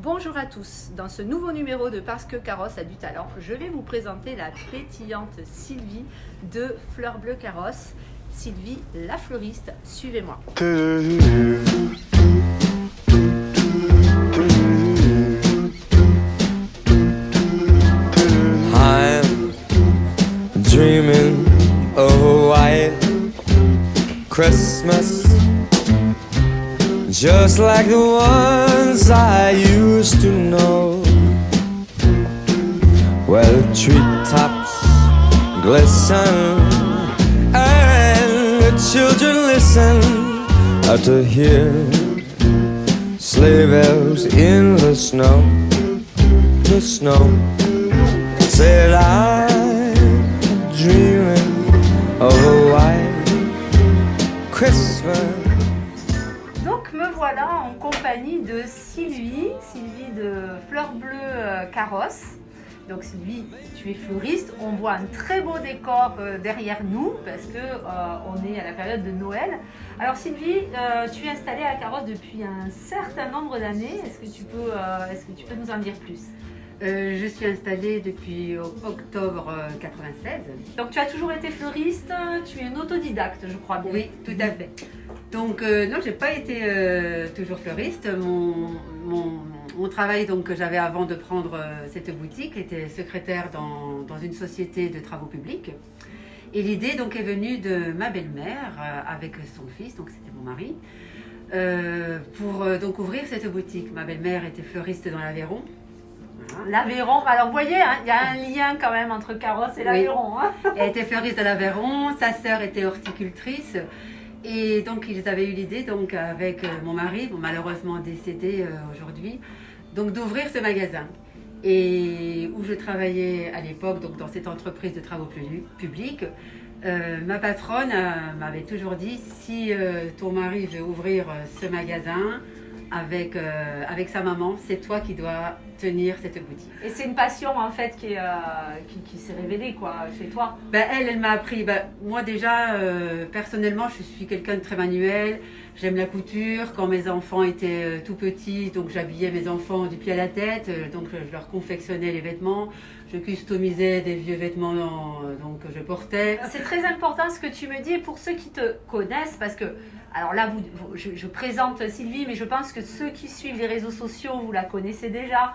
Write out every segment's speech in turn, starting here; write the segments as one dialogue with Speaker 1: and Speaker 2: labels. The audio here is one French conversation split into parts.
Speaker 1: Bonjour à tous, dans ce nouveau numéro de Parce que Carrosse a du talent, je vais vous présenter la pétillante Sylvie de Fleurs Bleues Carrosse. Sylvie, la fleuriste, suivez-moi.
Speaker 2: I'm dreaming of a white Christmas, just like the ones I used to know, where the treetops glisten and the children listen to hear sleigh bells in the snow. The snow said I'm dreaming of a white Christmas.
Speaker 1: Donc me voilà en compagnie de Sylvie de Fleurs Bleues Carrosse. Donc Sylvie, tu es fleuriste, on voit un très beau décor derrière nous parce que on est à la période de Noël. Alors Sylvie, tu es installée à Carrosse depuis un certain nombre d'années, est-ce que tu peux nous en dire plus?
Speaker 3: Je suis installée depuis octobre 96.
Speaker 1: Donc tu as toujours été fleuriste, tu es une autodidacte je crois bien.
Speaker 3: Oui, tout à fait. Donc non, j'ai pas été toujours fleuriste. Mon travail donc, que j'avais avant de prendre cette boutique était secrétaire dans une société de travaux publics. Et l'idée donc est venue de ma belle-mère avec son fils, donc c'était mon mari, pour donc ouvrir cette boutique. Ma belle-mère était fleuriste dans l'Aveyron.
Speaker 1: L'Aveyron, alors vous voyez, il y a un lien quand même entre Carrosse et l'Aveyron.
Speaker 3: Oui. Elle était fleuriste à l'Aveyron, sa sœur était horticultrice. Et donc ils avaient eu l'idée donc avec mon mari, bon, malheureusement décédé aujourd'hui, donc d'ouvrir ce magasin. Et où je travaillais à l'époque, donc dans cette entreprise de travaux publics, ma patronne m'avait toujours dit, si ton mari veut ouvrir ce magasin avec sa maman, c'est toi qui dois tenir cette boutique.
Speaker 1: Et c'est une passion en fait qui s'est révélée quoi, chez toi.
Speaker 3: Elle m'a appris, moi déjà personnellement je suis quelqu'un de très manuel, j'aime la couture. Quand mes enfants étaient tout petits, donc j'habillais mes enfants du pied à la tête, donc je leur confectionnais les vêtements, je customisais des vieux vêtements donc, que je portais.
Speaker 1: C'est très important ce que tu me dis pour ceux qui te connaissent parce que alors là, je présente Sylvie, mais je pense que ceux qui suivent les réseaux sociaux, vous la connaissez déjà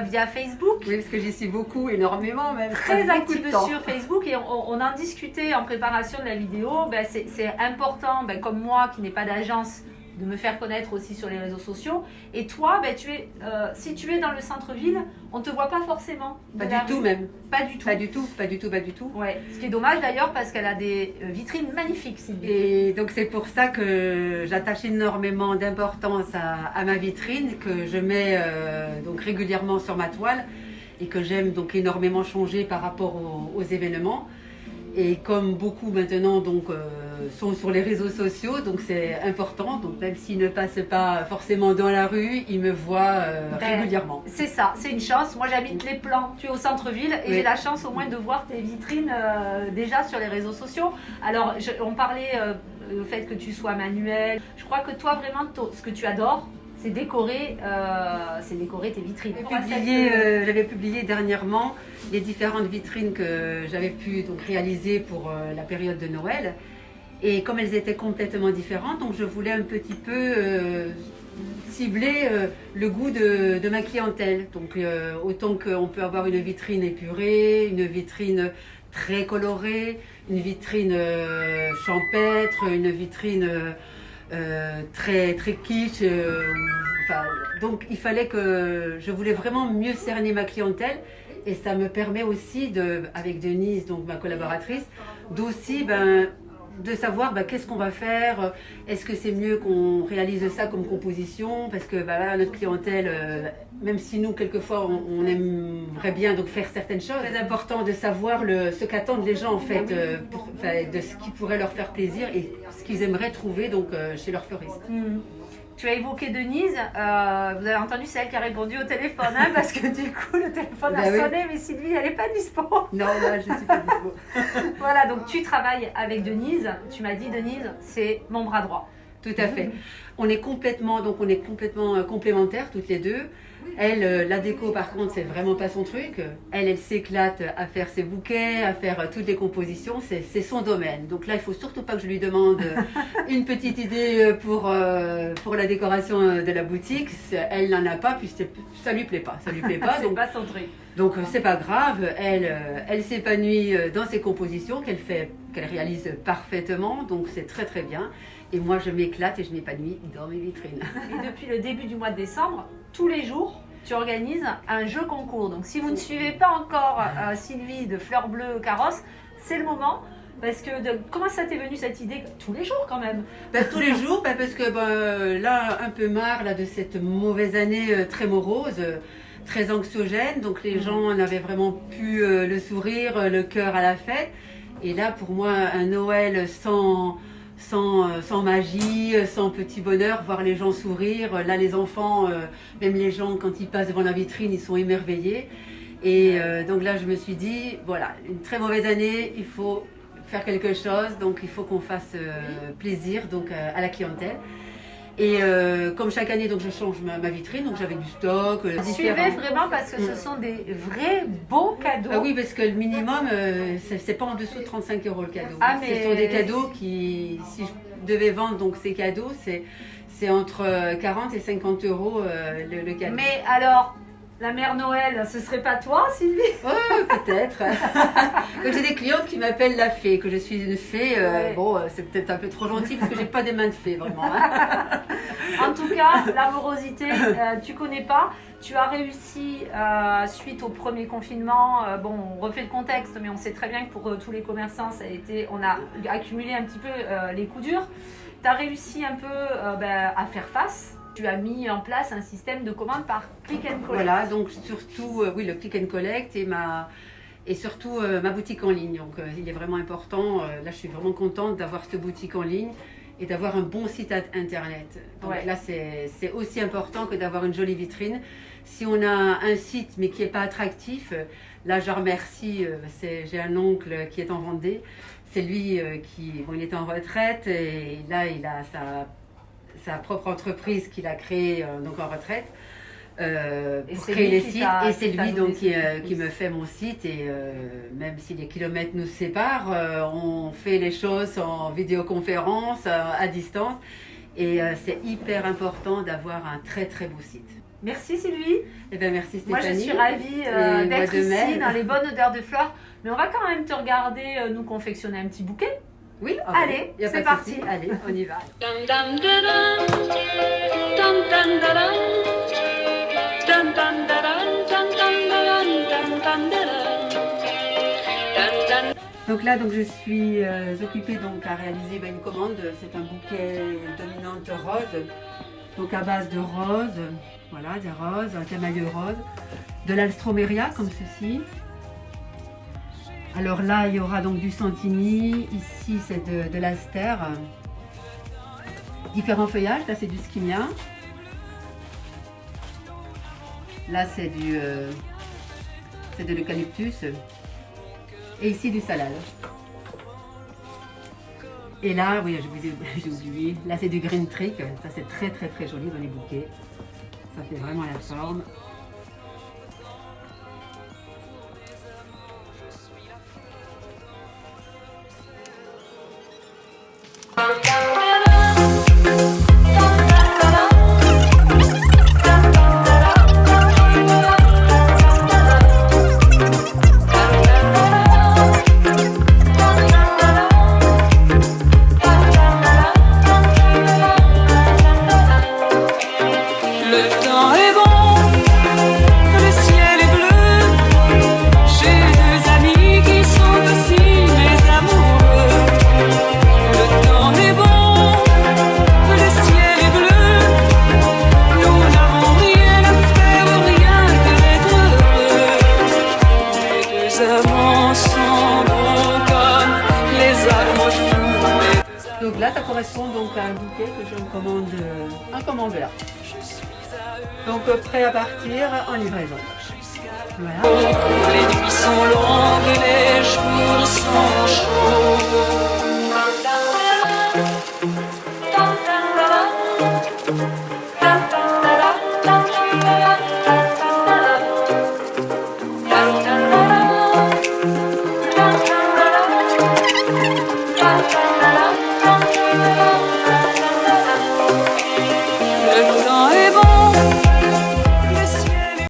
Speaker 1: via Facebook.
Speaker 3: Oui, parce que j'y suis beaucoup, énormément même.
Speaker 1: Très active sur Facebook et on en discutait en préparation de la vidéo. C'est important, comme moi qui n'ai pas d'agence, de me faire connaître aussi sur les réseaux sociaux. Et toi, si tu es dans le centre-ville, on ne te voit pas forcément.
Speaker 3: Pas du tout même.
Speaker 1: Pas du tout.
Speaker 3: Pas du tout.
Speaker 1: Ouais. Ce qui est dommage d'ailleurs parce qu'elle a des vitrines magnifiques, Sylvie.
Speaker 3: Et donc c'est pour ça que j'attache énormément d'importance à ma vitrine, que je mets donc régulièrement sur ma toile et que j'aime donc énormément changer par rapport aux événements. Et comme beaucoup maintenant donc, sont sur les réseaux sociaux, donc c'est important. Donc même s'ils ne passent pas forcément dans la rue, ils me voient régulièrement.
Speaker 1: C'est ça, c'est une chance. Moi j'habite les Plans, tu es au centre-ville et oui. J'ai la chance au moins de voir tes vitrines déjà sur les réseaux sociaux. Alors on parlait du fait que tu sois manuel. Je crois que toi vraiment ce que tu adores, c'est décorer tes vitrines.
Speaker 3: J'avais publié dernièrement les différentes vitrines que j'avais pu donc, réaliser pour la période de Noël. Et comme elles étaient complètement différentes, donc je voulais un petit peu cibler le goût de ma clientèle. Donc autant qu'on peut avoir une vitrine épurée, une vitrine très colorée, une vitrine champêtre, une vitrine très kitsch. Donc il fallait que je voulais vraiment mieux cerner ma clientèle et ça me permet aussi avec Denise, donc ma collaboratrice, d'aussi de savoir qu'est-ce qu'on va faire, est-ce que c'est mieux qu'on réalise ça comme composition parce que notre clientèle, même si nous quelquefois on aimerait bien donc faire certaines choses, c'est important de savoir ce qu'attendent les gens en fait, de ce qui pourrait leur faire plaisir et ce qu'ils aimeraient trouver donc chez leur fleuriste.
Speaker 1: Tu as évoqué Denise, vous avez entendu, c'est elle qui a répondu au téléphone, hein, parce que du coup le téléphone a sonné, mais Sylvie elle n'est pas dispo.
Speaker 3: Non, là je ne suis pas dispo.
Speaker 1: Voilà, donc tu travailles avec Denise, tu m'as dit Denise, c'est mon bras droit.
Speaker 3: tout à fait. On est complètement complémentaires toutes les deux. Elle, la déco par contre, c'est vraiment pas son truc. Elle s'éclate à faire ses bouquets, à faire toutes les compositions, c'est son domaine. Donc là, il faut surtout pas que je lui demande une petite idée pour la décoration de la boutique. Elle n'en a pas, puis ça lui plaît pas. Ça lui plaît pas.
Speaker 1: C'est pas son truc.
Speaker 3: Donc c'est pas grave. Elle s'épanouit dans ses compositions qu'elle réalise parfaitement. Donc c'est très très bien. Et moi, je m'éclate et je m'épanouis dans mes vitrines.
Speaker 1: Et depuis le début du mois de décembre, tous les jours, tu organises un jeu concours. Donc si vous ne suivez pas encore Sylvie de Fleurs Bleues Carrosse, c'est le moment. Parce que comment ça t'est venu cette idée tous les jours quand même?
Speaker 3: Tous les jours, parce que là, un peu marre là, de cette mauvaise année très morose, très anxiogène. Donc les gens n'avaient vraiment plus le sourire, le cœur à la fête. Et là, pour moi, un Noël sans magie, sans petit bonheur, voir les gens sourire. Là, les enfants, même les gens, quand ils passent devant la vitrine, ils sont émerveillés. Et donc là, je me suis dit, voilà, une très mauvaise année, il faut faire quelque chose, donc il faut qu'on fasse plaisir donc, à la clientèle. Et comme chaque année, donc je change ma vitrine, donc j'avais du stock.
Speaker 1: Suivez vraiment parce que ce sont des vrais beaux cadeaux.
Speaker 3: Ah oui, parce que le minimum, c'est pas en dessous de 35 € le cadeau.
Speaker 1: Ah, mais...
Speaker 3: Ce sont des cadeaux qui, si je devais vendre donc ces cadeaux, c'est entre 40 et 50 € le cadeau.
Speaker 1: Mais alors, la mère Noël, ce serait pas toi, Sylvie?
Speaker 3: Peut-être. Donc j'ai des clientes qui m'appellent la fée, que je suis une fée.
Speaker 1: Ouais.
Speaker 3: Bon, c'est peut-être un peu trop gentil parce que j'ai pas des mains de fée vraiment. Hein.
Speaker 1: En tout cas, l'amorosité, tu connais pas. Tu as réussi suite au premier confinement. Bon, on refait le contexte, mais on sait très bien que pour tous les commerçants, on a accumulé un petit peu les coups durs. Tu as réussi un peu à faire face. Tu as mis en place un système de commande par click and collect.
Speaker 3: Voilà, donc surtout, oui, le click and collect et surtout ma boutique en ligne. Donc il est vraiment important. Là, je suis vraiment contente d'avoir cette boutique en ligne et d'avoir un bon site internet. Donc là, c'est aussi important que d'avoir une jolie vitrine. Si on a un site mais qui n'est pas attractif, là, je remercie. J'ai un oncle qui est en Vendée. C'est lui il est en retraite et là, il a sa propre entreprise qu'il a créée donc en retraite pour créer les sites. Et c'est lui donc qui me fait mon site. Et même si les kilomètres nous séparent, on fait les choses en vidéoconférence, à distance. Et c'est hyper important d'avoir un très très beau site.
Speaker 1: Merci Sylvie.
Speaker 3: Eh bien, merci Stéphanie.
Speaker 1: Moi je suis ravie d'être ici dans les bonnes odeurs de fleurs. Mais on va quand même te regarder nous confectionner un petit bouquet.
Speaker 3: Oui,
Speaker 1: allez, c'est parti.
Speaker 3: Allez, on y va. Donc là, je suis occupée donc à réaliser une commande. C'est un bouquet dominante rose, donc à base de roses, voilà, des roses, un camailleux rose, de l'alstroméria comme ceci. Alors là, il y aura donc du Santini, ici c'est de l'aster, différents feuillages, là c'est du skimia, là c'est de l'eucalyptus, et ici du salade. Et là, oui, j'ai oublié, là c'est du green trick, ça c'est très très très joli dans les bouquets, ça fait vraiment la forme. Donc là, ça correspond donc à un bouquet que je me commande là. Donc prêt à partir en livraison. Voilà.
Speaker 4: Les nuits sont longues, les jours sont chauds. la la la.